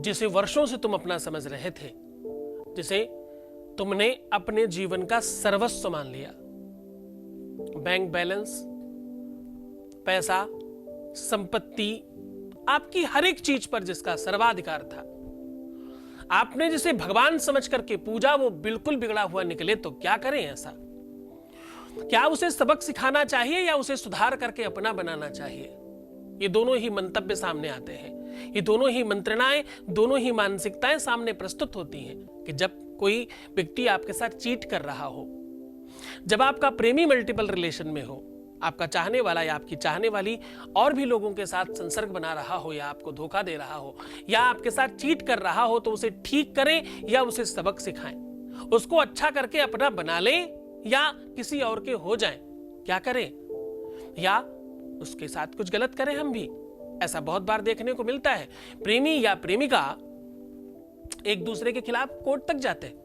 जिसे वर्षों से तुम अपना समझ रहे थे, जिसे तुमने अपने जीवन का सर्वस्व मान लिया, बैंक बैलेंस, पैसा, संपत्ति, आपकी हर एक चीज पर जिसका सर्वाधिकार था, आपने जिसे भगवान समझ करके पूजा, वो बिल्कुल बिगड़ा हुआ निकले तो क्या करें? ऐसा क्या उसे सबक सिखाना चाहिए या उसे सुधार करके अपना बनाना चाहिए? ये दोनों ही मंतव्य सामने आते हैं, ये दोनों ही मंत्रणाएं, दोनों ही मानसिकताएं सामने प्रस्तुत होती हैं कि जब कोई व्यक्ति आपके साथ चीट कर रहा हो, जब आपका प्रेमी मल्टीपल रिलेशन में हो, आपका चाहने वाला या आपकी चाहने वाली और भी लोगों के साथ संसर्ग बना रहा हो या आपको धोखा दे रहा हो या आपके साथ चीट कर रहा हो, तो उसे ठीक करें या उसे सबक सिखाएं, उसको अच्छा करके अपना बना लें या किसी और के हो जाएं, क्या करें? या उसके साथ कुछ गलत करें हम भी? ऐसा बहुत बार देखने को मिलता है। प्रेमी या प्रेमिका एक दूसरे के खिलाफ कोर्ट तक जाते हैं,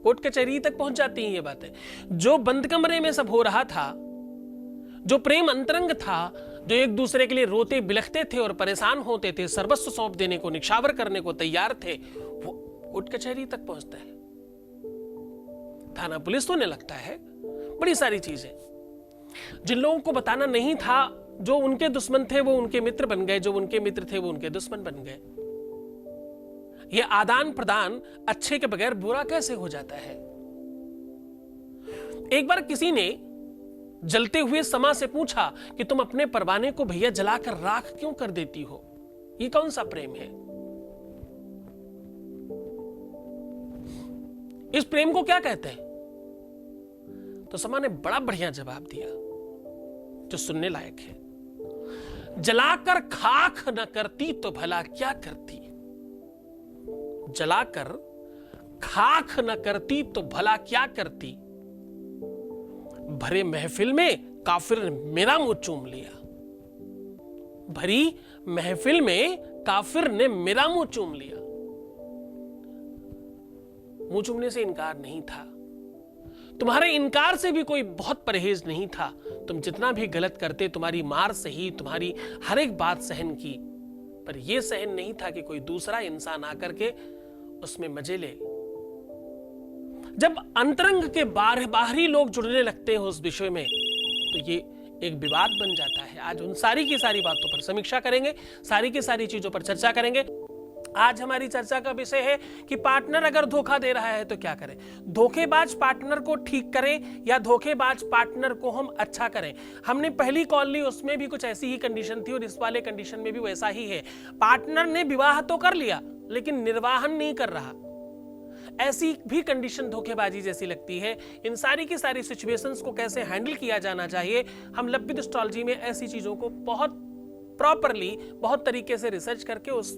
कोर्ट कचहरी तक पहुंच जाती हैं ये बातें। जो बंद कमरे में सब हो रहा था, जो प्रेम अंतरंग था, जो एक दूसरे के लिए रोते बिलखते थे और परेशान होते थे, सर्वस्व सौंप देने को, निछावर करने को तैयार थे, वो कोर्ट कचहरी तक पहुंचता है, थाना पुलिस होने लगता है, बड़ी सारी चीजें। जिन लोगों को बताना नहीं था, जो उनके दुश्मन थे वो उनके मित्र बन गए, जो उनके मित्र थे वो उनके दुश्मन बन गए। ये आदान प्रदान अच्छे के बगैर बुरा कैसे हो जाता है? एक बार किसी ने जलते हुए समा से पूछा कि तुम अपने परवाने को भैया जलाकर राख क्यों कर देती हो? ये कौन सा प्रेम है? इस प्रेम को क्या कहते हैं? तो समा ने बड़ा बढ़िया जवाब दिया जो सुनने लायक है। जलाकर खाक न करती तो भला क्या करती? जलाकर खाक न करती तो भला क्या करती? भरे महफिल में काफिर ने मेरा मुंह चूम लिया। भरी महफिल में काफिर ने मेरा मुंह चूम लिया। मुंह चूमने से इनकार नहीं था, तुम्हारे इनकार से भी कोई बहुत परहेज नहीं था। तुम जितना भी गलत करते, तुम्हारी मार सही, तुम्हारी हर एक बात सहन की, पर यह सहन नहीं था कि कोई दूसरा इंसान आकर के उसमें मजे ले। जब अंतरंग के बाहरी लोग जुड़ने लगते हैं उस विषय में, तो ये एक विवाद बन जाता है। आज उन सारी की सारी बातों पर समीक्षा करेंगे, सारी की सारी चीजों पर चर्चा करेंगे। आज हमारी चर्चा का विषय है कि पार्टनर अगर धोखा दे रहा है तो क्या करें? धोखेबाज पार्टनर को ठीक करें या धोखेबाज पार्टनर को हम अच्छा करें? हमने पहली कॉल ली, उसमें भी कुछ ऐसी ही कंडीशन थी और इस वाले कंडीशन में भी वैसा ही है। पार्टनर ने विवाह तो कर लिया लेकिन निर्वाहन नहीं कर रहा, ऐसी भी कंडीशन धोखेबाजी जैसी लगती है। इन सारी की सारी सिचुएशंस को कैसे हैंडल किया जाना चाहिए, हम लपित एस्ट्रोलॉजी में ऐसी चीजों को बहुत प्रॉपरली, बहुत तरीके से रिसर्च करके उस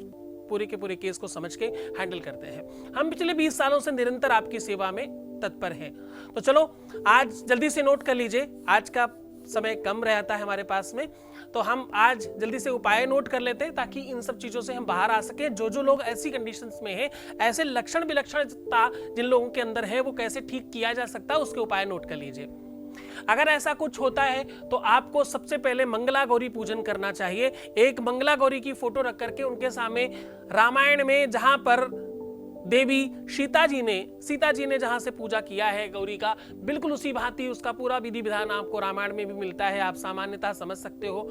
पूरे के पूरे केस को समझ के हैंडल करते हैं। हम पिछले 20 सालों से निरंतर आपकी सेवा में तत्पर हैं। तो चलो आज जल्दी से नोट कर लीजिए, आज का समय कम रहता है हमारे पास में, तो हम आज जल्दी से उपाय नोट कर लेते हैं ताकि इन सब चीजों से हम बाहर आ सके। जो जो लोग ऐसी कंडीशंस में हैं, ऐसे लक्षण विलक्षणता जिन लोगों के अंदर है, वो कैसे ठीक किया जा सकता है, उसके उपाय नोट कर लीजिए। अगर ऐसा कुछ होता है तो आपको सबसे पहले मंगला गौरी पूजन करना चाहिए। एक मंगला गौरी की फोटो रख करके उनके सामने रामायण में जहां पर देवी सीता जी ने जहां से पूजा किया है गौरी का, बिल्कुल उसी भांति उसका पूरा विधि विधान आपको रामायण में भी मिलता है, आप सामान्यतः समझ सकते हो।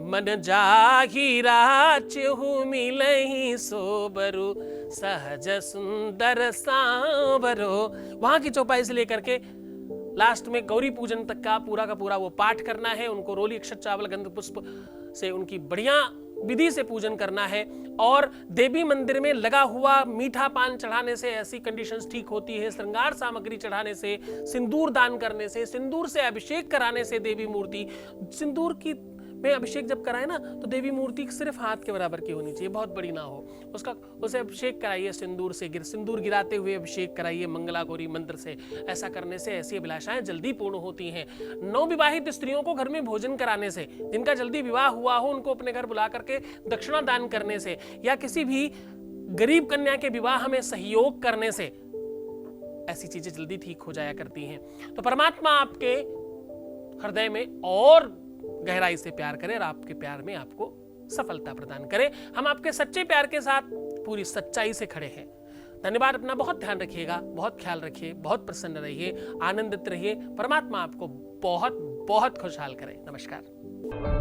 मन जाहि राचहु मिलहि सोबरु सहज सुंदर सांवरो, वहां की चौपाई से लेकर के लास्ट में गौरी पूजन तक का पूरा वो पाठ करना है। उनको रोली अक्षत चावल गंध पुष्प से उनकी बढ़िया विधि से पूजन करना है। और देवी मंदिर में लगा हुआ मीठा पान चढ़ाने से ऐसी कंडीशंस ठीक होती है। श्रृंगार सामग्री चढ़ाने से, सिंदूर दान करने से, सिंदूर से अभिषेक कराने से देवी मूर्ति, सिंदूर की में अभिषेक जब कराए ना तो देवी मूर्ति सिर्फ हाथ के बराबर की होनी चाहिए, बहुत बड़ी ना हो। उसे अभिषेक कराइए सिंदूर से, सिंदूर गिराते हुए अभिषेक कराइए मंगला गौरी मंत्र से। ऐसा करने से ऐसी अभिलाषाएं जल्दी पूर्ण होती हैं। नवविवाहित स्त्रियों को घर में भोजन कराने से, जिनका जल्दी विवाह हुआ हो उनको अपने घर बुला करके दक्षिणा दान करने से, या किसी भी गरीब कन्या के विवाह में सहयोग करने से ऐसी चीजें जल्दी ठीक हो जाया करती हैं। तो परमात्मा आपके हृदय में और गहराई से प्यार करे और आपके प्यार में आपको सफलता प्रदान करे। हम आपके सच्चे प्यार के साथ पूरी सच्चाई से खड़े हैं। धन्यवाद। अपना बहुत ध्यान रखिएगा, बहुत ख्याल रखिए, बहुत प्रसन्न रहिए, आनंदित रहिए। परमात्मा आपको बहुत बहुत खुशहाल करे। नमस्कार।